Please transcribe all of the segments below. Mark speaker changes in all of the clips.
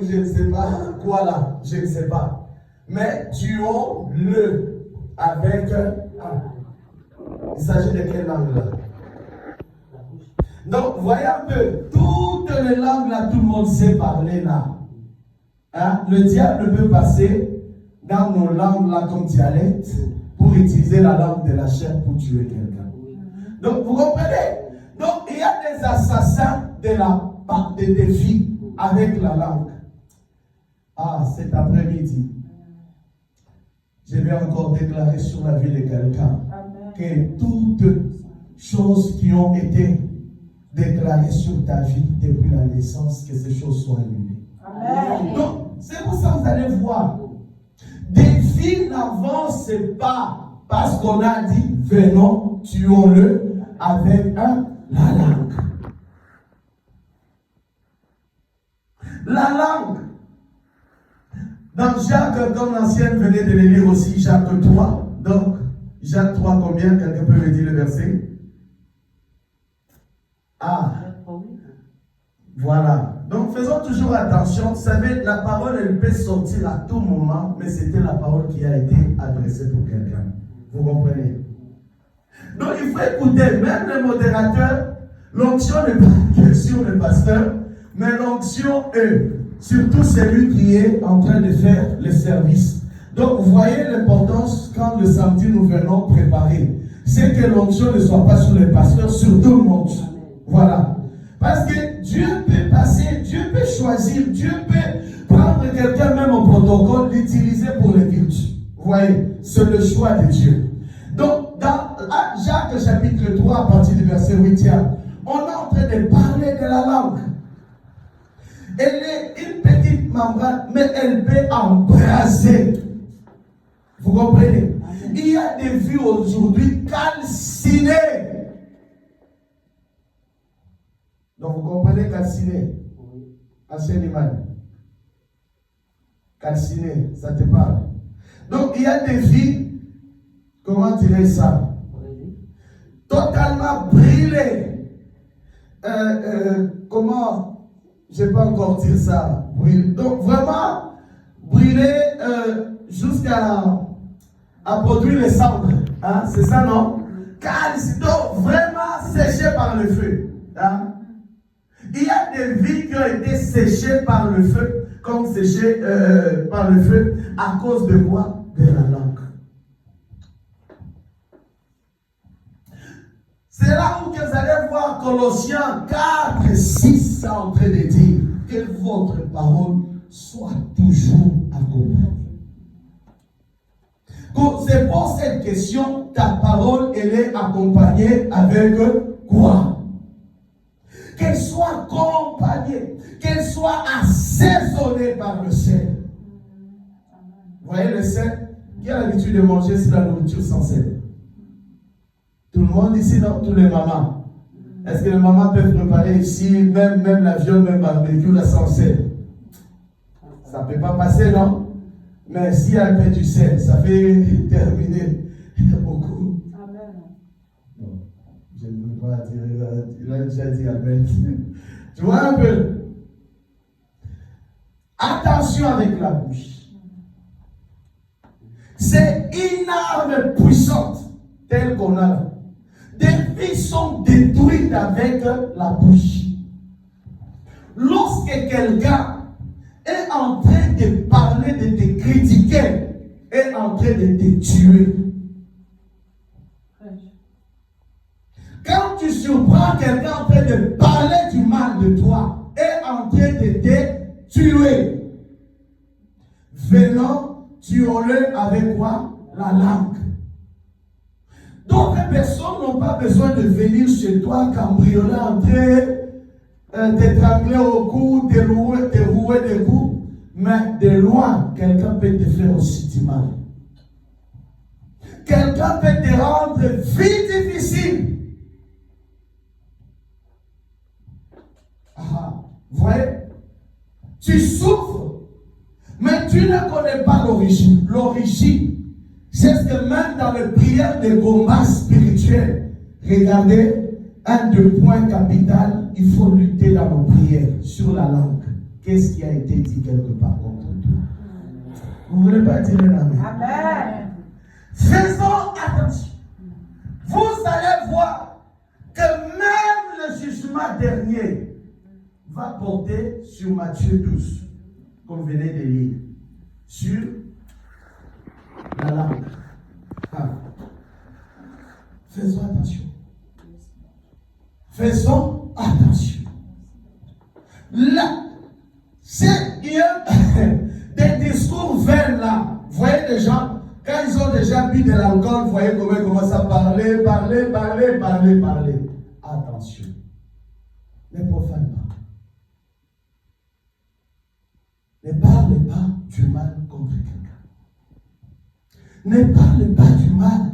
Speaker 1: Je ne sais pas quoi là, je ne sais pas. Mais tuons-le avec un. Il s'agit de quelle langue là? Donc, voyez un peu, toutes les langues là, tout le monde sait parler là. Hein? Le diable peut passer dans nos langues là comme dialecte pour utiliser la langue de la chair pour tuer quelqu'un. Donc, vous comprenez? Donc, il y a des assassins des vies avec la langue. Ah, cet après-midi, je vais encore déclarer sur la vie de quelqu'un que toutes choses qui ont été déclarées sur ta vie depuis la naissance, que ces choses soient annulées. Amen. Donc, c'est pour ça que vous allez voir, des vies n'avancent pas parce qu'on a dit, venons, tuons-le avec la langue. La langue. Donc Jacques, comme l'ancienne venait de le lire aussi, Jacques 3. Donc, Jacques 3, combien? Quelqu'un peut me dire le verset? Ah. Voilà. Donc faisons toujours attention. Vous savez, la parole, elle peut sortir à tout moment, mais c'était la parole qui a été adressée pour quelqu'un. Vous comprenez? Donc il faut écouter, même les modérateurs, l'onction n'est pas sur le pasteur, mais l'onction est surtout celui qui est en train de faire le service. Donc vous voyez l'importance quand le samedi nous venons préparer. C'est que l'onction ne soit pas sur le pasteur, sur tout le monde. Voilà. Parce que Dieu peut passer, Dieu peut choisir, Dieu peut prendre quelqu'un même au protocole, l'utiliser pour les cultes. Vous voyez, c'est le choix de Dieu. Donc, dans Jacques chapitre 3, à partir du verset 8e, on est en train de parler de la langue. Elle est une petite membrane, mais elle peut embraser. Vous comprenez? Il y a des vies aujourd'hui calcinées. Donc vous comprenez calciné? Ancien imam. Calciné, ça te parle. Donc il y a des vies, comment dirais-je ça? Totalement brûlées. Comment? Je ne vais pas encore dire ça. Brûlées. Donc vraiment brûlées jusqu'à produire les cendres. Hein? C'est ça, non? Calciné. Donc vraiment séchées par le feu. Hein? Il y a des vies qui ont été séchées par le feu, comme séchées par le feu, à cause de quoi? De la langue. C'est là où vous allez voir Colossiens 4, 6 en train de dire que votre parole soit toujours accompagnée. Donc c'est pour cette question, ta parole, elle est accompagnée avec quoi? Qu'elle soit accompagnée, qu'elle soit assaisonnée par le sel. Vous voyez le sel? Qui a l'habitude de manger sur la nourriture sans sel? Tout le monde ici, non? Tous les mamans. Est-ce que les mamans peuvent préparer ici, même la viande, même barbecue, là, sans sel? Ça ne peut pas passer, non? Mais si elle met du sel, ça fait terminer beaucoup. Non, je ne veux pas dire, il a déjà dit Amen. Tu vois un peu? Attention avec la bouche. C'est une arme puissante, telle qu'on a là. Des vies sont détruites avec la bouche. Lorsque quelqu'un est en train de parler, de te critiquer, est en train de te tuer. Quand tu surprends quelqu'un en train de parler du mal de toi, est en train de te tuer. Venons, tuons-le avec quoi? La langue. D'autres personnes n'ont pas besoin de venir chez toi cambrioler, entrer, t'étrangler au cou, te rouer des coups. Mais de loin, quelqu'un peut te faire aussi du mal. Quelqu'un peut te rendre vie difficile. Ah, vous voyez? Tu souffres, mais tu ne connais pas l'origine. L'origine, c'est ce que même dans les prières de combat spirituel, regardez, un des points capitaux, il faut lutter dans nos prières sur la langue. qu'est-ce qui a été dit quelque part contre toi. Vous ne voulez pas dire un amen?
Speaker 2: Amen.
Speaker 1: Faisons attention. Vous allez voir que même le jugement dernier va porter sur Matthieu 12, comme vous venez de lire, sur la langue. Ah. Faisons attention. Faisons attention. Là, c'est des discours vains là. Vous voyez les gens, quand ils ont déjà bu de l'alcool, vous voyez comment ils commencent à parler. Attention. Ne profane pas. Ne parlez pas du mal contre quelqu'un. Ne parlez pas du mal.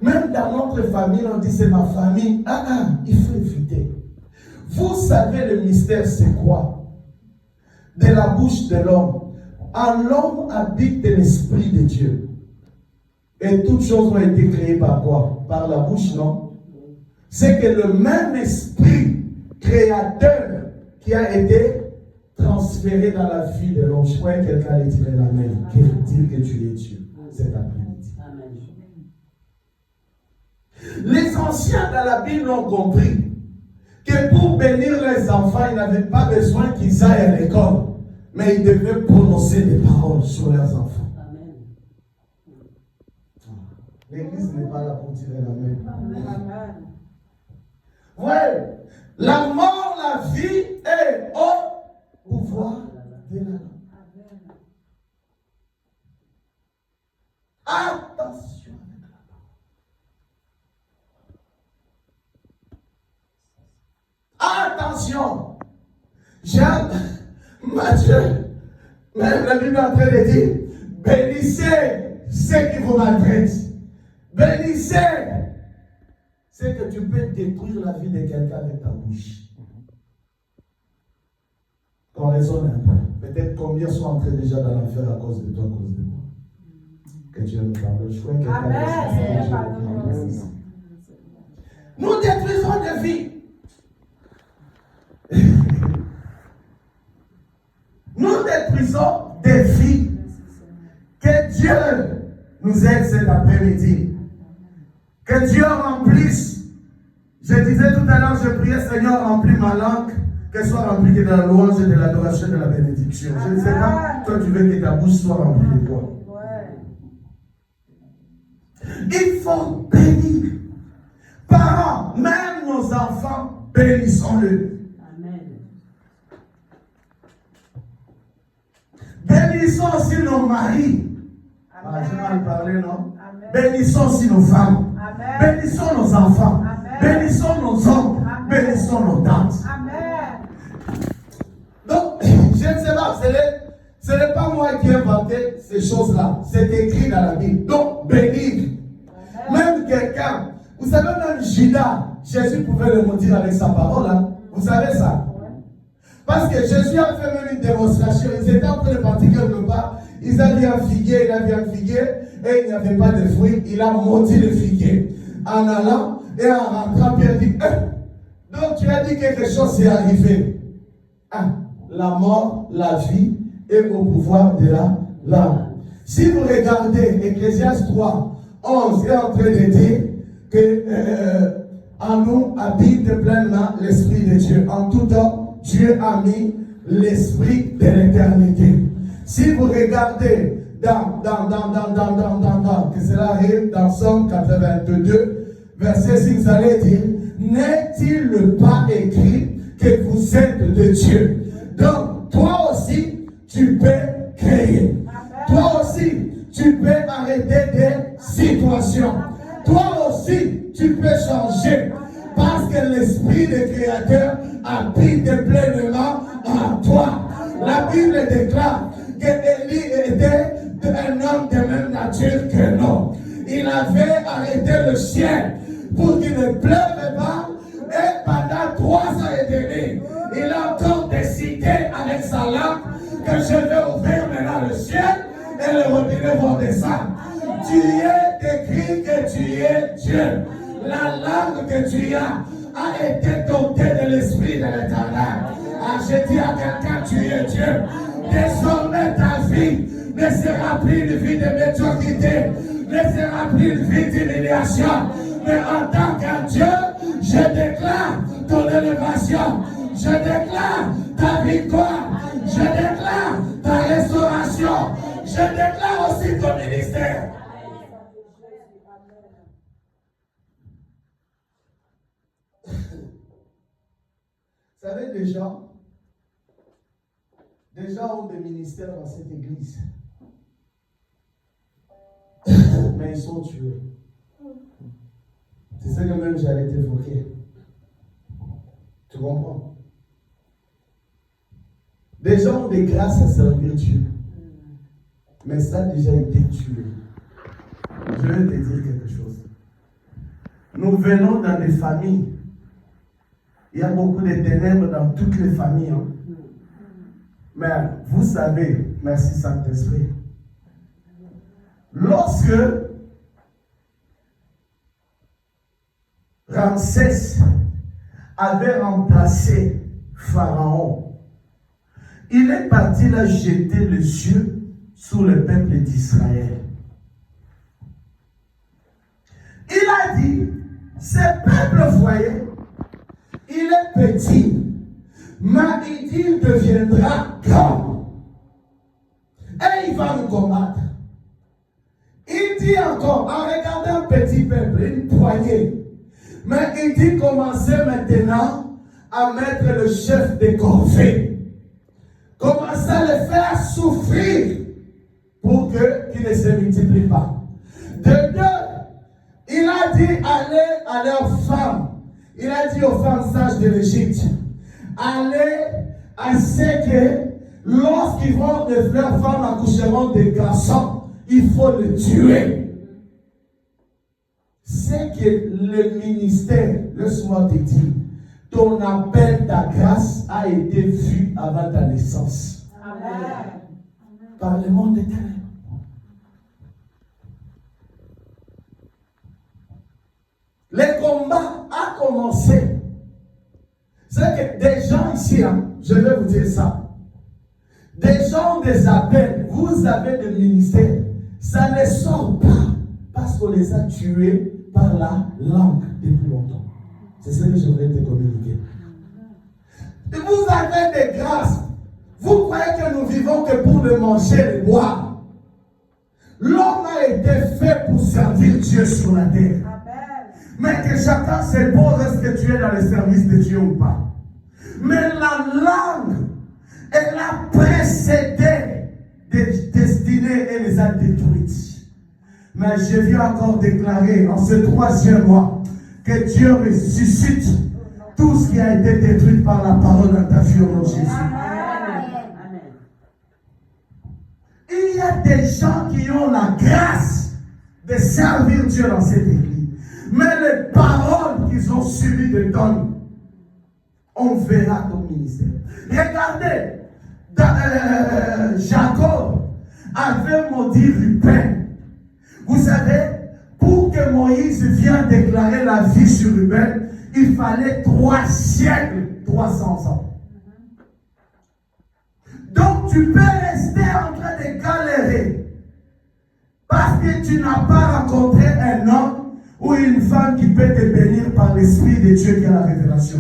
Speaker 1: Même dans notre famille, on dit c'est ma famille. Il faut éviter. Vous savez le mystère c'est quoi? De la bouche de l'homme. En l'homme habite l'Esprit de Dieu. Et toutes choses ont été créées par quoi? Par la bouche, non? C'est que le même esprit créateur qui a été transféré dans la vie de l'homme. Je crois que quelqu'un allait tirer la main. Dire que tu es Dieu cet après-midi. Les anciens dans la Bible ont compris que pour bénir les enfants, ils n'avaient pas besoin qu'ils aillent à l'école, mais ils devaient prononcer des paroles sur leurs enfants. Amen. L'église n'est pas là pour tirer la main. Amen. Ouais. La mort, la vie est au pouvoir de la langue. Attention avec la parole. Attention. Jean, Matthieu, même la Bible est en train de dire, bénissez ceux qui vous maltraitent. Bénissez. C'est que tu peux détruire la vie de quelqu'un avec ta bouche. Qu'on raisonne un peu. Peut-être combien sont entrés déjà dans l'enfer à cause de toi, à cause de moi. Que Dieu nous pardonne. Je crois que Amen. Nous détruisons des vies. Nous détruisons des vies. Que Dieu nous aide cet après-midi. Que Dieu remplisse. Je disais tout à l'heure, je priais, Seigneur, remplis ma langue, qu'elle soit remplie de la louange et de l'adoration et de la bénédiction. Je ne sais pas, toi tu veux que ta bouche soit remplie de quoi. Il faut bénir. Parents, même nos enfants, bénissons-le. Bénissons aussi nos maris. J'ai mal parlé, non? Amen. Bénissons aussi nos femmes. Amen. Bénissons nos enfants. Amen. Bénissons nos oncles. Bénissons nos tantes. Amen. Donc, je ne sais pas, ce n'est pas moi qui ai inventé ces choses-là. C'est écrit dans la Bible. Donc, bénir. Même quelqu'un, vous savez, même Judas, Jésus pouvait le maudire avec sa parole. Hein? Vous savez ça? Parce que Jésus a fait même une démonstration. Ils étaient en train de partir quelque part. Ils avaient un figuier, et il n'y avait pas de fruits. Il a maudit le figuier. En allant et en rentrant, Pierre dit, donc tu as dit quelque chose est arrivé. La mort, la vie est au pouvoir de la langue. Si vous regardez Ecclésiaste 3, 11 est en train de dire que en nous habite pleinement l'Esprit de Dieu. En tout temps, Dieu a mis l'Esprit de l'éternité. Si vous regardez que cela arrive dans Somme 82, verset 6, vous allez dire, n'est-il pas écrit que vous êtes de Dieu? Donc, toi aussi, tu peux créer. Toi aussi, tu peux arrêter des situations. Toi aussi, tu peux changer. Parce que l'Esprit du Créateur habite pleinement en toi. La Bible déclare que Élie était un homme de même nature que nous. Il avait arrêté le ciel pour qu'il ne pleuve pas. Et pendant 3 ans et demi, il a encore décidé avec sa langue que je vais ouvrir maintenant le ciel et les robinets vont descendre. Tu es écrit que tu es Dieu. La langue que tu as a été dotée de l'Esprit de l'Éternel. Ah, je dis à quelqu'un, tu es Dieu. Désormais, ta vie ne sera plus une vie de médiocrité, ne sera plus une vie d'humiliation. Mais en tant qu'un Dieu, je déclare ton élévation. Je déclare ta victoire. Je déclare ta restauration. Je déclare aussi ton ministère. Vous savez, des gens ont des ministères dans cette église. Mais ils sont tués. C'est ça que même j'allais t'évoquer. Tu comprends? Des gens ont des grâces à servir Dieu. Mais ça a déjà été tué. Je vais te dire quelque chose. Nous venons dans des familles. Il y a beaucoup de ténèbres dans toutes les familles. Hein? Mais vous savez, merci Saint-Esprit, lorsque Ramsès avait remplacé Pharaon, il est parti là jeter les yeux sur le peuple d'Israël. Il a dit, ce peuple, vous voyez, il est petit, mais il dit il deviendra grand. Et il va nous combattre. Il dit encore, en regardant un petit peuple, une poignée, mais il dit commencez maintenant à mettre le chef de corvée. Commencez à le faire souffrir pour qu'il ne se multiplie pas. De deux, il a dit allez à leurs femmes. Il a dit aux femmes sages de l'Égypte, allez à ce que lorsqu'ils vont de leurs femmes accoucheront des garçons, il faut les tuer. C'est que le ministère, laisse-moi te dire, ton appel, ta grâce a été vu avant ta naissance. Amen. Par le monde des ténèbres. Le combat a commencé. C'est que des gens ici, hein, je vais vous dire ça. Des gens ont des appels, vous avez des ministères. Ça ne sort pas parce qu'on les a tués par la langue depuis longtemps. C'est ce que je voulais te communiquer. Et vous avez des grâces. Vous croyez que nous vivons que pour le manger et le boire. L'homme a été fait pour servir Dieu sur la terre. Mais que chacun se pose, est-ce que tu es dans le service de Dieu ou pas? Mais la langue, elle a précédé des destinées et les a détruites. Mais je viens encore déclarer en ce 3e mois que Dieu ressuscite tout ce qui a été détruit par la parole de ta vie au nom de Jésus. Amen. Il y a des gens qui ont la grâce de servir Dieu dans cette église. Mais les paroles qu'ils ont subies de donne, on verra ton ministère. Regardez, Jacob avait maudit Ruben. Vous savez, pour que Moïse vienne déclarer la vie sur Ruben, il fallait 3 siècles, 300 ans. Donc tu peux rester en train de galérer parce que tu n'as pas rencontré un homme ou une femme qui peut te bénir par l'Esprit de Dieu qui a la révélation.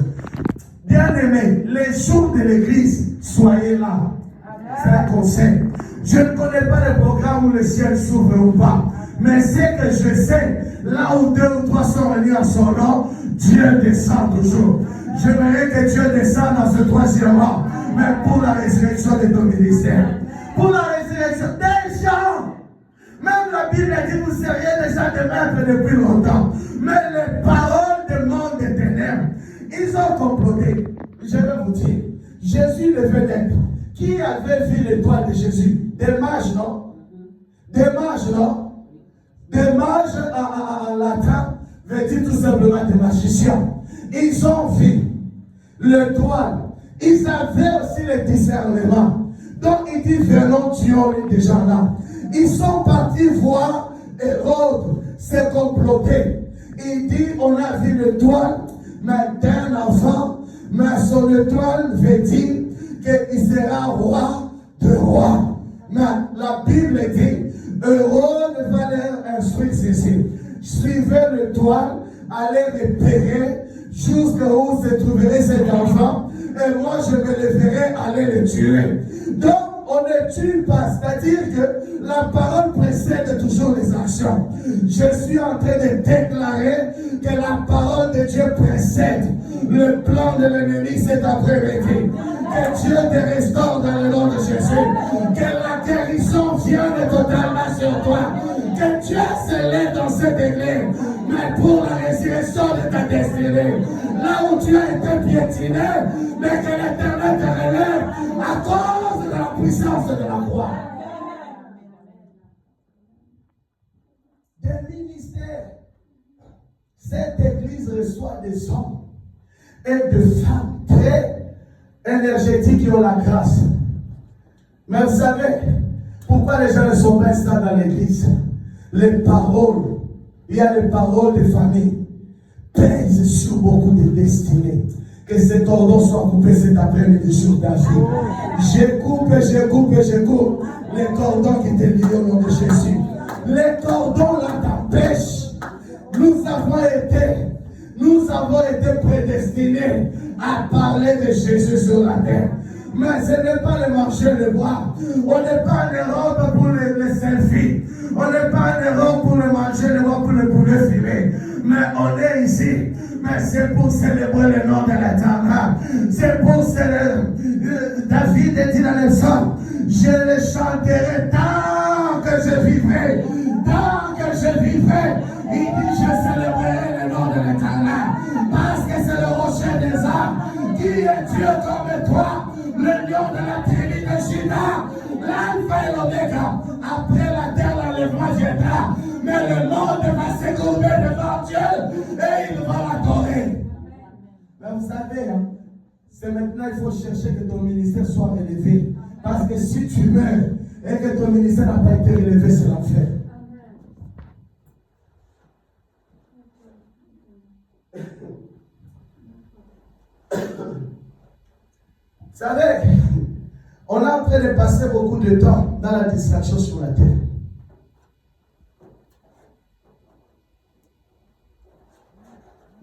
Speaker 1: Bien-aimés, les jours de l'église, soyez là. C'est un conseil. Je ne connais pas le programme où le ciel s'ouvre ou pas. Mais c'est que je sais, là où 2 ou 3 sont réunis en son nom, Dieu descend toujours. J'aimerais que Dieu descende dans ce 3e mois, mais pour la résurrection de ton ministère. Pour la résurrection des gens. Même la Bible dit, vous seriez déjà des maîtres depuis longtemps. Mais les paroles du monde des ténèbres, ils ont comploté. Je vais vous dire, Jésus devait naître. Qui avait vu l'étoile de Jésus? Des mages, non? Des mages, non? Des mages en latin veut dire tout simplement des magiciens. Ils ont vu l'étoile. Ils avaient aussi le discernement. Donc il dit, venons, tuons des gens là. Ils sont partis voir Hérode se comploter. Il dit, on a vu l'étoile, mais d'un enfant, Mais son étoile veut dire qu'il sera roi de rois. Mais la Bible dit, heureux va leur instruire ceci. Suivez l'étoile, allez repérer jusqu'où se trouverait cet enfant, et moi je me leverai aller le tuer. Donc, on ne tue pas, c'est-à-dire que la parole précède toujours les actions. Je suis en train de déclarer que la parole de Dieu précède le plan de l'ennemi cet après-midi. Que Dieu te restaure dans le nom de Jésus. Que la guérison vienne totalement sur toi. Que Dieu se lève dans cette église, mais pour la résurrection de ta destinée. Là où tu as été piétiné, mais que l'Éternel te relève à cause de la puissance de la croix. Des ministères. Cette église reçoit des hommes et des femmes très énergétiques qui ont la grâce. Mais vous savez, pourquoi les gens ne sont pas installés dans l'église? Les paroles, il y a les paroles des familles, pèsent sur beaucoup de destinées. Que ces cordons soient coupés cet après-midi sur ta vie. Je coupe les cordons qui te lient au nom de Jésus. Les cordons là t'empêchent. Nous avons été prédestinés à parler de Jésus sur la terre. Mais ce n'est pas le marché de bois. On n'est pas en Europe pour les selfies. On n'est pas en Europe pour le marché de bois, pour le poulet fumé. Mais on est ici. Mais c'est pour célébrer le nom de l'Éternel. C'est pour célébrer. David dit dans les psaumes, je le chanterai tant que je vivrai. Tant que je vivrai. Il dit, je célébrerai le nom de l'Éternel. Parce que c'est le rocher des âmes. Qui est Dieu comme toi? Le lion de la tribu de Juda, l'alpha et l'oméga. Après la terre, l'enlèvement viendra. Mais le monde va se courber devant Dieu et il va l'adorer. Mais vous savez, c'est maintenant il faut chercher que ton ministère soit relevé. Parce que si tu meurs et que ton ministère n'a pas été relevé, c'est l'enfer. Vous savez, on est en train de passer beaucoup de temps dans la distraction sur la terre.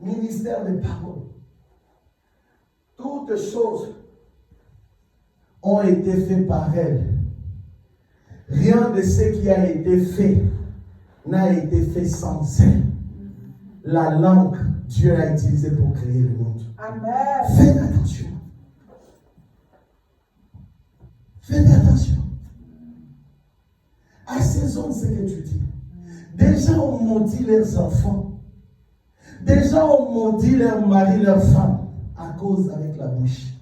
Speaker 1: Ministère des paroles. Toutes choses ont été faites par elle. Rien de ce qui a été fait n'a été fait sans elle. La langue, Dieu l'a utilisée pour créer le monde. Amen. Faites attention. Faites attention. À ces hommes, ce que tu dis. Des gens ont maudit leurs enfants. Des gens ont maudit leurs maris, leurs femmes, à cause avec la bouche.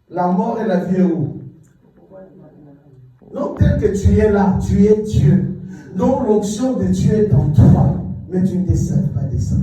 Speaker 1: La mort et la vie est où? Donc, tel que tu es là, tu es Dieu. Donc, l'onction de Dieu est en toi, mais tu ne te sers pas de ça.